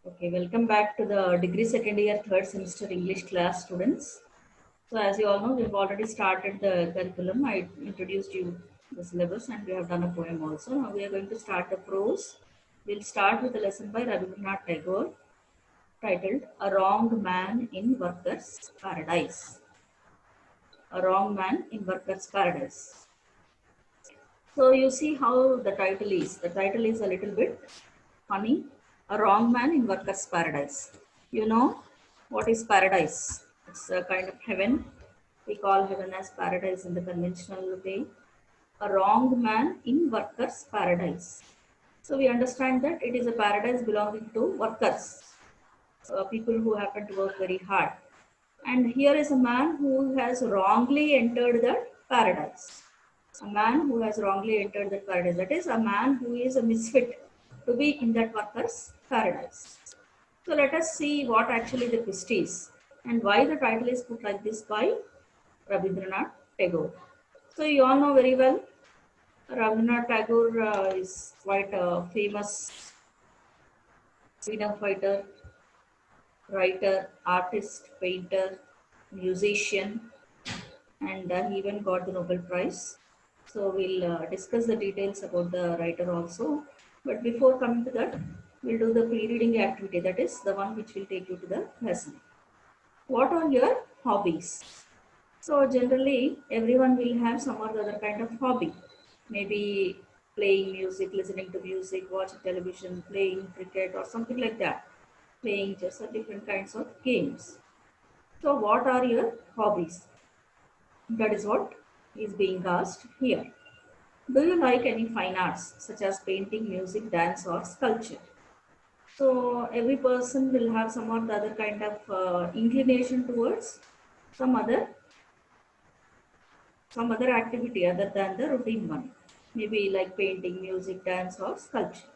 Okay, welcome back to the degree second year third semester English class students. So as you all know, we've already started the curriculum. I introduced you the syllabus and we have done a poem also. Now we are going to start the prose. We'll start with a lesson by Rabindranath Tagore titled A Wrong Man in Workers' Paradise. A Wrong Man in Workers' Paradise. So you see how the title is. The title is a little bit funny. A wrong man in workers' paradise. You know what is paradise? It's a kind of heaven. We call heaven as paradise in the conventional way. A wrong man in workers' paradise. So we understand that it is a paradise belonging to workers, people who happen to work very hard. And here is a man who has wrongly entered the paradise. A man who has wrongly entered the paradise. That is a man who is a misfit to be in that workers' paradise. So let us see what actually the twist is and why the title is put like this by Rabindranath Tagore. So you all know very well Rabindranath Tagore is quite a famous freedom fighter, writer, artist, painter, musician, and he even got the Nobel Prize. So we'll discuss the details about the writer also. But before coming to that, we'll do the pre-reading activity. That is the one which will take you to the lesson. What are your hobbies? So generally, everyone will have some or the other kind of hobby. Maybe playing music, listening to music, watching television, playing cricket or something like that. Playing just different kinds of games. So what are your hobbies? That is what is being asked here. Do you like any fine arts such as painting, music, dance or sculpture? So every person will have some or the other kind of inclination towards some other activity other than the routine one. Maybe like painting, music, dance or sculpture.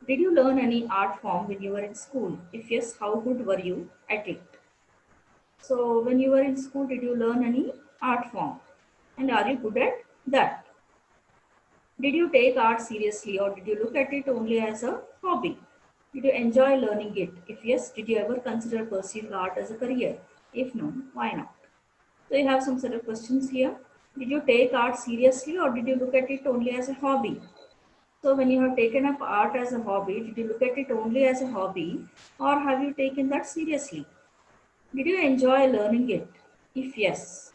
Did you learn any art form when you were in school? If yes, how good were you at it? So when you were in school, did you learn any art form? And are you good at that? Did you take art seriously or did you look at it only as a hobby? Did you enjoy learning it? If yes, did you ever consider pursuing art as a career? If no, why not? So you have some set of questions here. Did you take art seriously or did you look at it only as a hobby? So when you have taken up art as a hobby, did you look at it only as a hobby or have you taken that seriously? Did you enjoy learning it? If yes,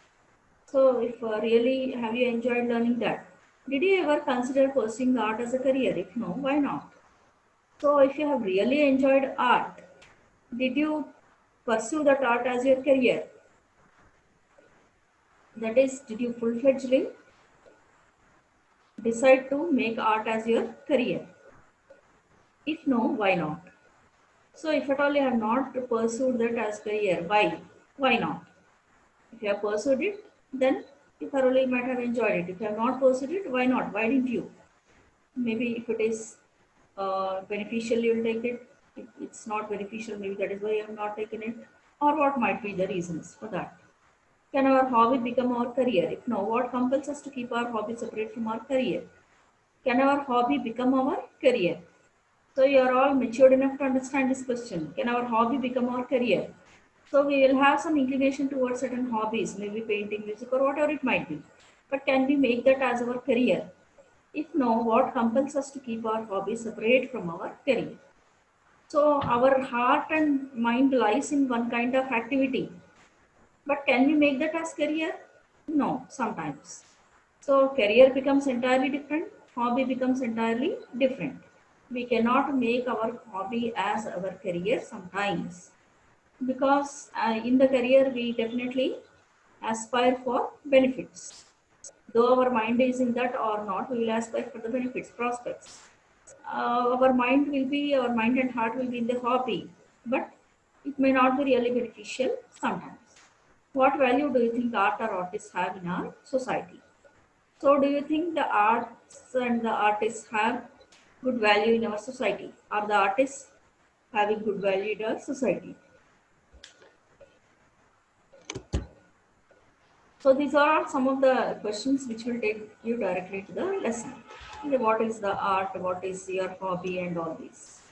so if really have you enjoyed learning that? Did you ever consider pursuing art as a career? If no, why not? So if you have really enjoyed art, did you pursue that art as your career? That is, did you full-fledgedly decide to make art as your career? If no, why not? So if at all you have not pursued that as career, why? Why not? If you have pursued it, then you thoroughly might have enjoyed it. If you have not pursued it, why not? Why didn't you? Maybe if it is beneficial, you will take it. If it's not beneficial, maybe that is why you have not taken it. Or what might be the reasons for that? Can our hobby become our career? If no, what compels us to keep our hobby separate from our career? Can our hobby become our career? So you are all matured enough to understand this question. Can our hobby become our career? So we will have some inclination towards certain hobbies, maybe painting, music, or whatever it might be. But can we make that as our career? If no, what compels us to keep our hobby separate from our career? So our heart and mind lies in one kind of activity. But can we make that as career? No, sometimes. So career becomes entirely different, hobby becomes entirely different. We cannot make our hobby as our career sometimes because in the career we definitely aspire for benefits. Though our mind is in that or not, we will aspire for the benefits, prospects. Our mind and heart will be in the hobby, but it may not be really beneficial sometimes. What value do you think art or artists have in our society? So do you think the arts and the artists have good value in our society? Are the artists having good value in our society? So these are some of the questions which will take you directly to the lesson. Okay, what is the art? What is your hobby and all these?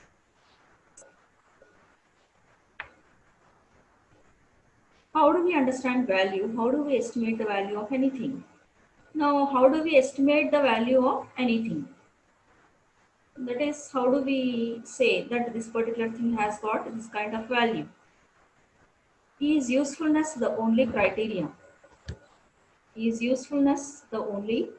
How do we understand value? How do we estimate the value of anything? Now, how do we estimate the value of anything? That is, how do we say that this particular thing has got this kind of value? Is usefulness the only criteria? Is usefulness the only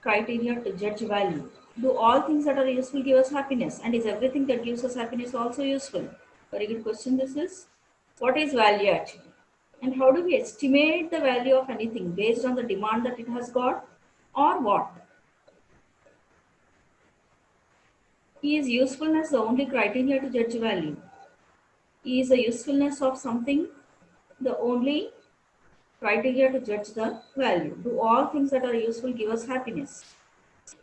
criteria to judge value? Do all things that are useful give us happiness? And is everything that gives us happiness also useful? Very good question this is. What is value actually? And how do we estimate the value of anything based on the demand that it has got or what? Is usefulness the only criteria to judge value? Is the usefulness of something the only criteria to judge the value? Do all things that are useful give us happiness?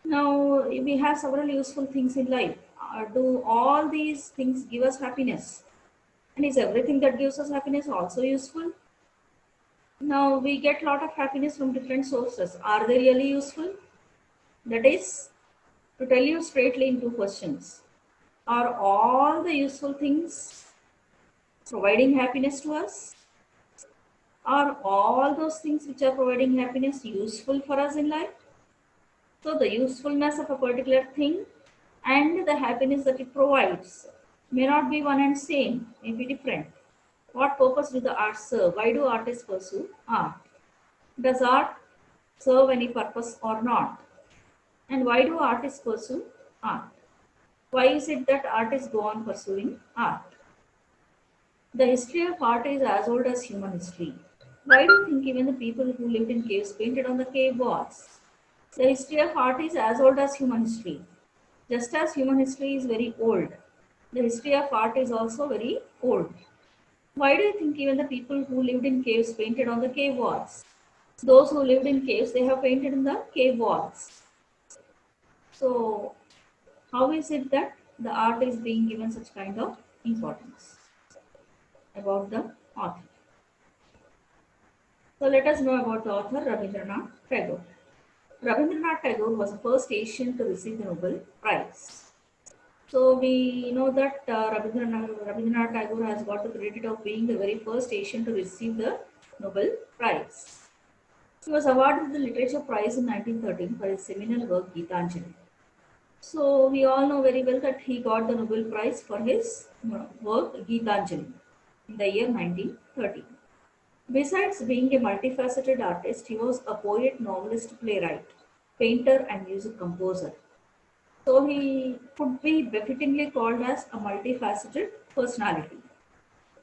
Now, we have several useful things in life. Do all these things give us happiness? And is everything that gives us happiness also useful? Now, we get a lot of happiness from different sources. Are they really useful? That is, to tell you straightly in two questions. Are all the useful things providing happiness to us? Are all those things which are providing happiness useful for us in life? So the usefulness of a particular thing and the happiness that it provides may not be one and same, may be different. What purpose do the arts serve? Why do artists pursue art? Does art serve any purpose or not? And why do artists pursue art? Why is it that artists go on pursuing art? The history of art is as old as human history. Why do you think even the people who lived in caves painted on the cave walls? The history of art is as old as human history. Just as human history is very old, the history of art is also very old. Why do you think even the people who lived in caves painted on the cave walls? Those who lived in caves, they have painted in the cave walls. So, how is it that the art is being given such kind of importance? About the author. So let us know about the author Rabindranath Tagore. Rabindranath Tagore was the first Asian to receive the Nobel Prize. So we know that Rabindranath Tagore has got the credit of being the very first Asian to receive the Nobel Prize. He was awarded the Literature Prize in 1913 for his seminal work Gitanjali. So we all know very well that he got the Nobel Prize for his work Gitanjali in the year 1913. Besides being a multifaceted artist, he was a poet, novelist, playwright, painter, and music composer. So he could be befittingly called as a multifaceted personality.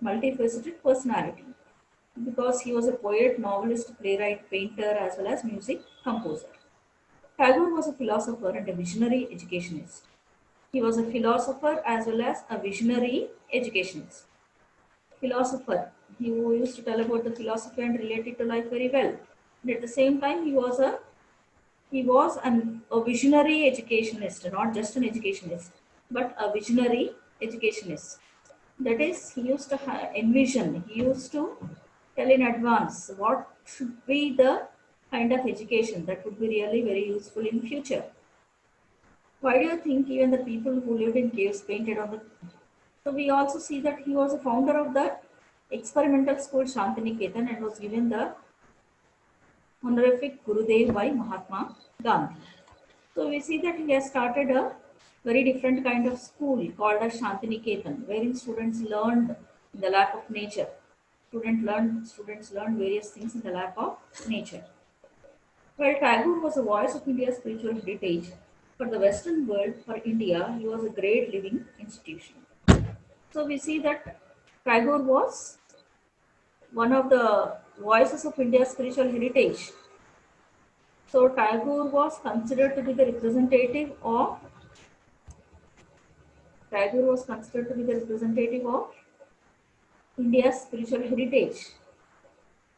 Multifaceted personality. Because he was a poet, novelist, playwright, painter, as well as music composer. Tagore was a philosopher and a visionary educationist. He was a philosopher as well as a visionary educationist. Philosopher. He used to tell about the philosophy and relate it to life very well. And at the same time, he was a visionary educationist, not just an educationist, but a visionary educationist. That is, he used to envision, he used to tell in advance what should be the kind of education that would be really very useful in future. Why do you think even the people who lived in caves painted on the... So we also see that he was a founder of the experimental school Shantiniketan and was given the honorific Gurudev by Mahatma Gandhi. So we see that he has started a very different kind of school called as Shantiniketan, wherein students learned in the lap of nature. Students learned various things in the lap of nature. While Tagore was a voice of India's spiritual heritage, for the Western world, for India, he was a great living institution. So we see that Tagore was one of the voices of India's spiritual heritage. So Tagore was considered to be the representative of India's spiritual heritage.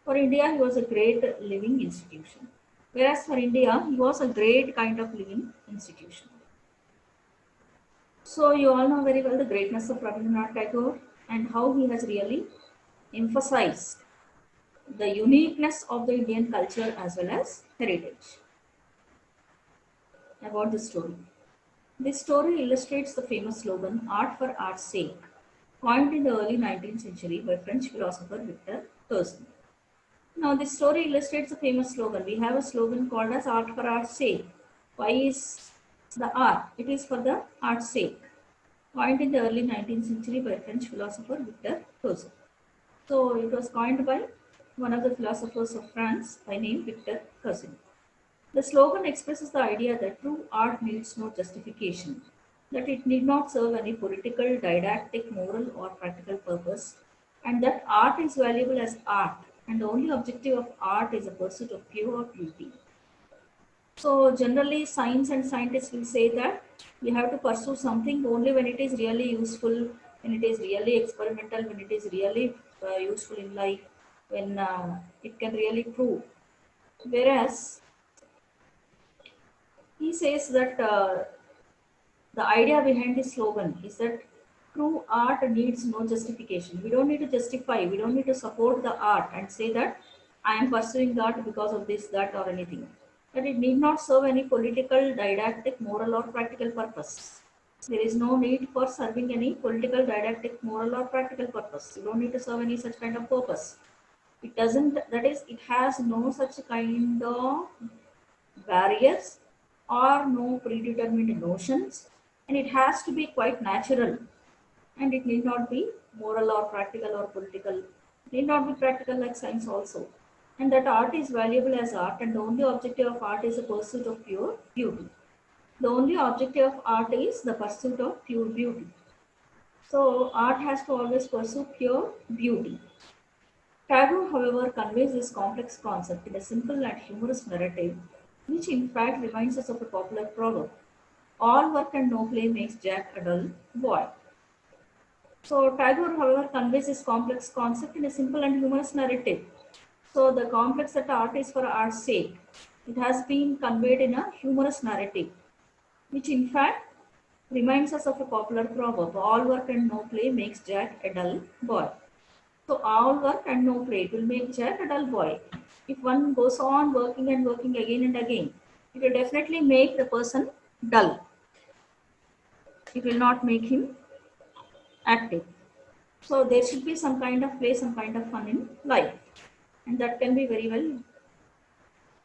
For India, he was a great living institution. Whereas for India, he was a great kind of living institution. So you all know very well the greatness of Rabindranath Tagore and how he has really emphasized the uniqueness of the Indian culture as well as heritage. About the story. This story illustrates the famous slogan, art for art's sake. coined in the early 19th century by French philosopher Victor Cousin. Now, this story illustrates a famous slogan. We have a slogan called as art for art's sake. Why is the art? It is for the art's sake. Coined in the early 19th century by French philosopher Victor Cousin. So, it was coined by one of the philosophers of France by name Victor Cousin. The slogan expresses the idea that true art needs no justification, that it need not serve any political, didactic, moral, or practical purpose, and that art is valuable as art, and the only objective of art is a pursuit of pure beauty. So, generally, science and scientists will say that we have to pursue something only when it is really useful, when it is really experimental, when it is really useful in life, when it can really prove. Whereas he says that the idea behind this slogan is that true art needs no justification. We don't need to justify, we don't need to support the art and say that I am pursuing art because of this, that, or anything. That it need not serve any political, didactic, moral, or practical purpose. There is no need for serving any political, didactic, moral, or practical purpose. You don't need to serve any such kind of purpose. It doesn't, that is, it has no such kind of barriers or no predetermined notions, and it has to be quite natural, and it need not be moral or practical or political, it need not be practical like science also, and that art is valuable as art, and the only objective of art is the pursuit of pure beauty. The only objective of art is the pursuit of pure beauty. So art has to always pursue pure beauty. Tagore, however, conveys this complex concept in a simple and humorous narrative, which in fact reminds us of a popular proverb: all work and no play makes Jack a dull boy. So, Tagore, however, conveys this complex concept in a simple and humorous narrative. So, the complex that art is for art's sake, it has been conveyed in a humorous narrative, which in fact reminds us of a popular proverb: all work and no play makes Jack a dull boy. So all work and no play, it will make Jack a dull boy. If one goes on working and working again and again, it will definitely make the person dull. It will not make him active. So there should be some kind of play, some kind of fun in life. And that can be very well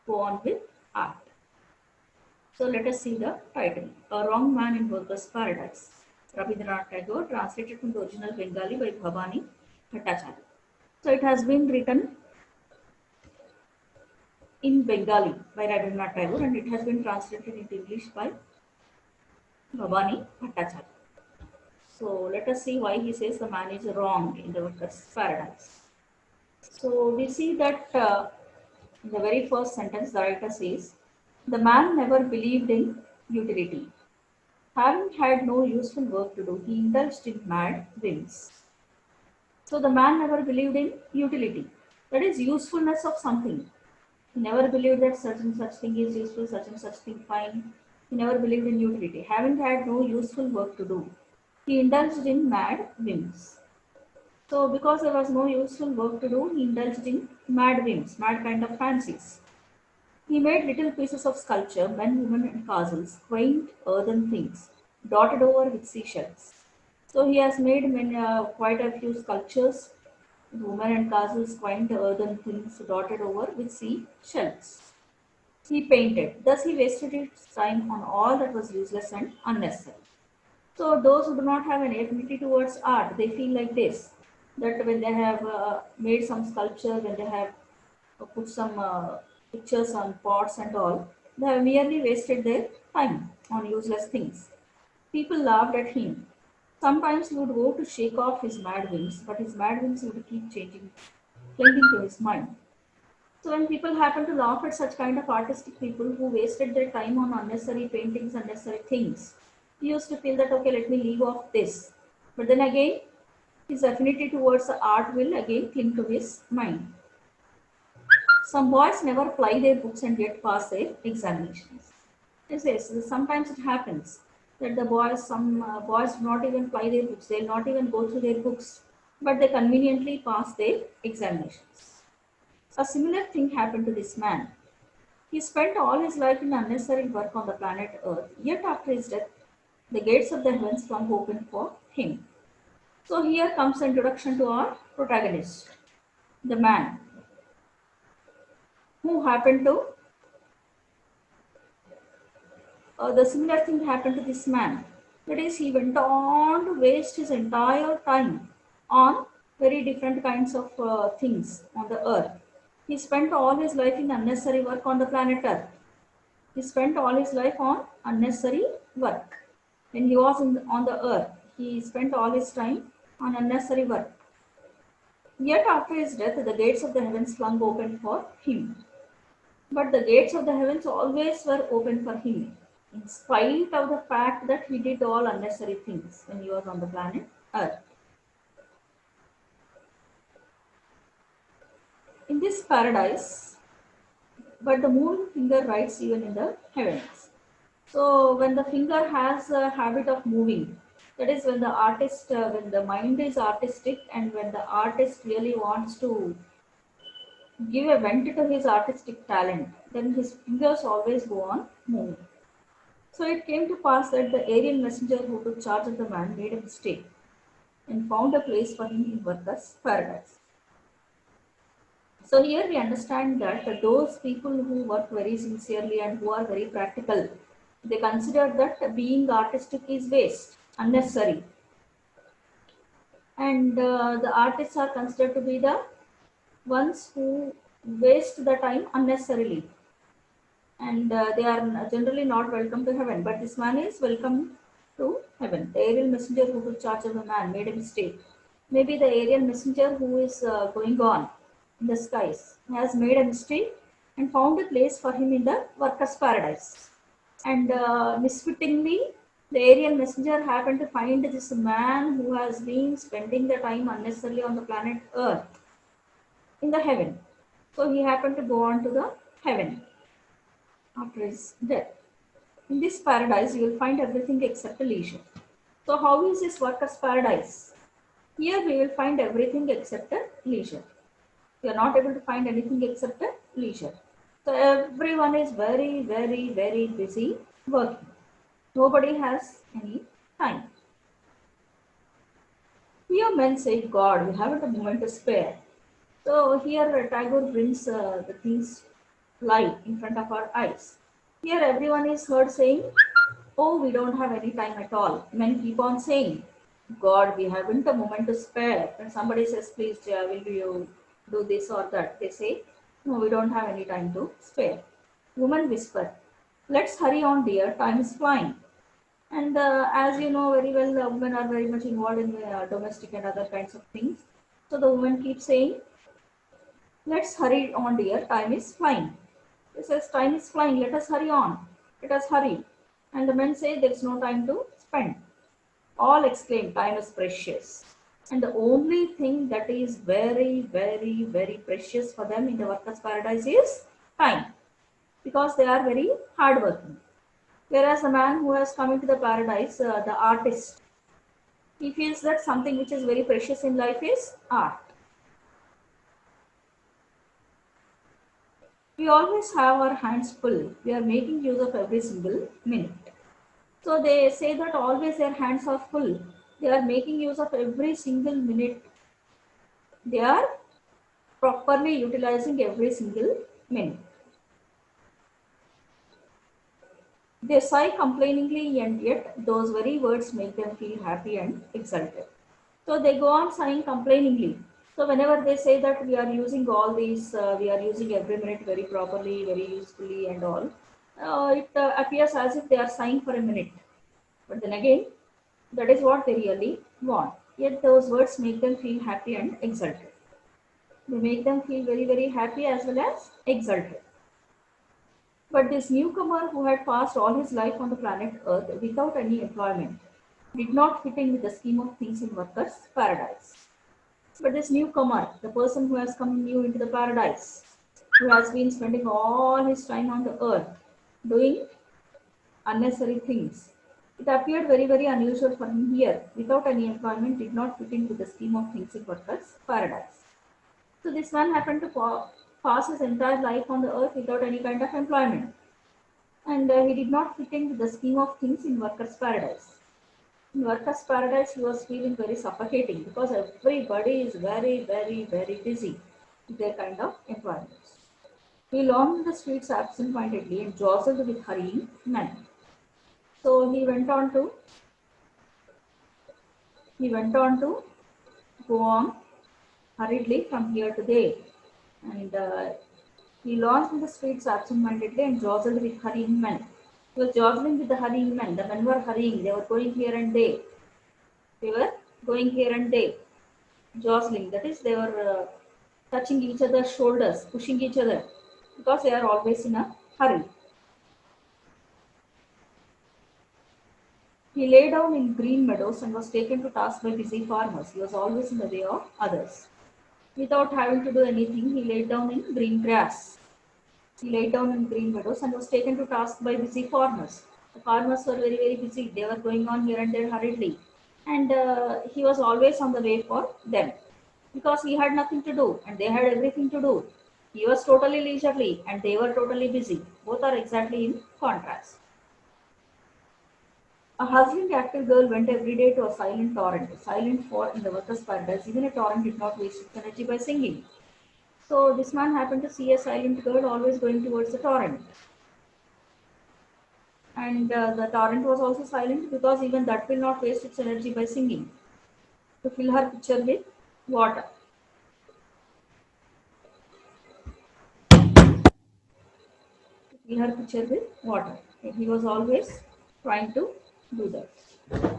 go on with art. So let us see the title: A Wrong Man in Workers' Paradise. Rabindranath Tagore, translated from the original Bengali by Bhavani Bhattacharya. So it has been written in Bengali by Rabindranath Tagore, and it has been translated into English by Bhavani Bhattacharya. So let us see why he says the man is wrong in the workers' paradise. So we see that in the very first sentence, the writer says, the man never believed in utility. Having had no useful work to do, he indulged in mad whims. So the man never believed in utility, that is, usefulness of something. He never believed that such and such thing is useful, such and such thing fine. He never believed in utility. Having had no useful work to do, he indulged in mad whims. So because there was no useful work to do, he indulged in mad whims, mad kind of fancies. He made little pieces of sculpture, men, women, and castles, quaint earthen things, dotted over with seashells. So he has made quite a few sculptures, women and castles, quaint earthen things, dotted over with seashells. He painted. Thus he wasted his time on all that was useless and unnecessary. So those who do not have an affinity towards art, they feel like this, that when they have made some sculpture, when they have put some pictures on pots and all, they have merely wasted their time on useless things. People laughed at him. Sometimes he would go to shake off his mad whims, but his mad whims would keep changing, clinging to his mind. So when people happen to laugh at such kind of artistic people who wasted their time on unnecessary paintings, unnecessary things, he used to feel that, okay, let me leave off this. But then again, his affinity towards the art will again cling to his mind. Some boys never ply their books and yet pass their examinations. Yes, sometimes it happens that some boys do not even ply their books, they'll not even go through their books, but they conveniently pass their examinations. A similar thing happened to this man. He spent all his life in unnecessary work on the planet Earth, yet after his death, the gates of the heavens flung open for him. So here comes the introduction to our protagonist, the man who happened to, the similar thing happened to this man. That is, he went on to waste his entire time on very different kinds of things on the earth. He spent all his life in unnecessary work on the planet Earth. He spent all his life on unnecessary work. When he was on the earth, he spent all his time on unnecessary work. Yet after his death, the gates of the heavens flung open for him. But the gates of the heavens always were open for him, in spite of the fact that he did all unnecessary things when he was on the planet Earth. In this paradise, but the moon finger rides even in the heavens. So when the finger has a habit of moving, that is when the artist, when the mind is artistic and when the artist really wants to give a vent to his artistic talent, then his fingers always go on moving. So it came to pass that the aerial messenger who took charge of the man made a mistake and found a place for him in workers' paradise. So here we understand that those people who work very sincerely and who are very practical, they consider that being artistic is waste, unnecessary. And the artists are considered to be the ones who waste the time unnecessarily. And they are generally not welcome to heaven. But this man is welcome to heaven. The aerial messenger who took charge of the man made a mistake. Maybe the aerial messenger who is going on in the skies has made a mistake and found a place for him in the workers' paradise. And misfittingly, the aerial messenger happened to find this man who has been spending the time unnecessarily on the planet Earth in the heaven. So he happened to go on to the heaven after his death. In this paradise, you will find everything except leisure. So how is this workers' paradise? Here we will find everything except leisure. We are not able to find anything except leisure. So everyone is very, very, very busy working. Nobody has any time. Here men say, God, we haven't a moment to spare. So here Tagore brings the things light in front of our eyes. Here everyone is heard saying, oh, we don't have any time at all. Men keep on saying, God, we haven't a moment to spare. When somebody says, please, will you do this or that? They say, no, we don't have any time to spare. Women whisper, let's hurry on, dear, time is flying. And as you know very well, women are very much involved in domestic and other kinds of things. So the women keep saying, let's hurry on, dear, time is flying. He says, time is flying, let us hurry on. Let us hurry. And the men say, there is no time to spend. All exclaim, time is precious. And the only thing that is very, very, very precious for them in the workers' paradise is time. Because they are very hardworking. Whereas the man who has come into the paradise, the artist, he feels that something which is very precious in life is art. We always have our hands full. We are making use of every single minute. So they say that always their hands are full. They are making use of every single minute. They are properly utilizing every single minute. They sigh complainingly, and yet those very words make them feel happy and exulted. So they go on sighing complainingly. So whenever they say that we are using all these, we are using every minute very properly, very usefully and all, it appears as if they are sighing for a minute. But then again, that is what they really want. Yet those words make them feel happy and exulted. They make them feel very, very happy as well as exulted. But this newcomer who had passed all his life on the planet Earth without any employment did not fit in with the scheme of things in workers' paradise. But this newcomer, the person who has come new into the paradise, who has been spending all his time on the earth doing unnecessary things, it appeared very, very unusual for him here, without any employment, did not fit in with the scheme of things in workers' paradise. So this man happened to pass his entire life on the earth without any kind of employment. And he did not fit in with the scheme of things in workers' paradise. In Workers' Paradise, he was feeling very suffocating because everybody is very, very, very busy with their kind of employments. He lounged the streets absent-mindedly and jostled with hurrying men. So he went on to go on hurriedly from here to there, and he launched in the streets absent-mindedly and jostled with hurrying men. He was jostling with the hurrying men. The men were hurrying. They were going here and there. They were going here and there, jostling. That is, they were touching each other's shoulders, pushing each other, because they are always in a hurry. He lay down in green meadows and was taken to task by busy farmers. He was always in the way of others. Without having to do anything, he laid down in green grass. He lay down in green meadows and was taken to task by busy farmers. The farmers were very, very busy. They were going on here and there hurriedly. And he was always on the way for them because he had nothing to do and they had everything to do. He was totally leisurely and they were totally busy. Both are exactly in contrast. A hustling active girl went every day to a silent torrent, a silent for in the workers' paradise. Even a torrent did not waste its energy by singing. So this man happened to see a silent girl always going towards the torrent. And the torrent was also silent because even that will not waste its energy by singing to fill her pitcher with water. To fill her pitcher with water. And he was always trying to do that.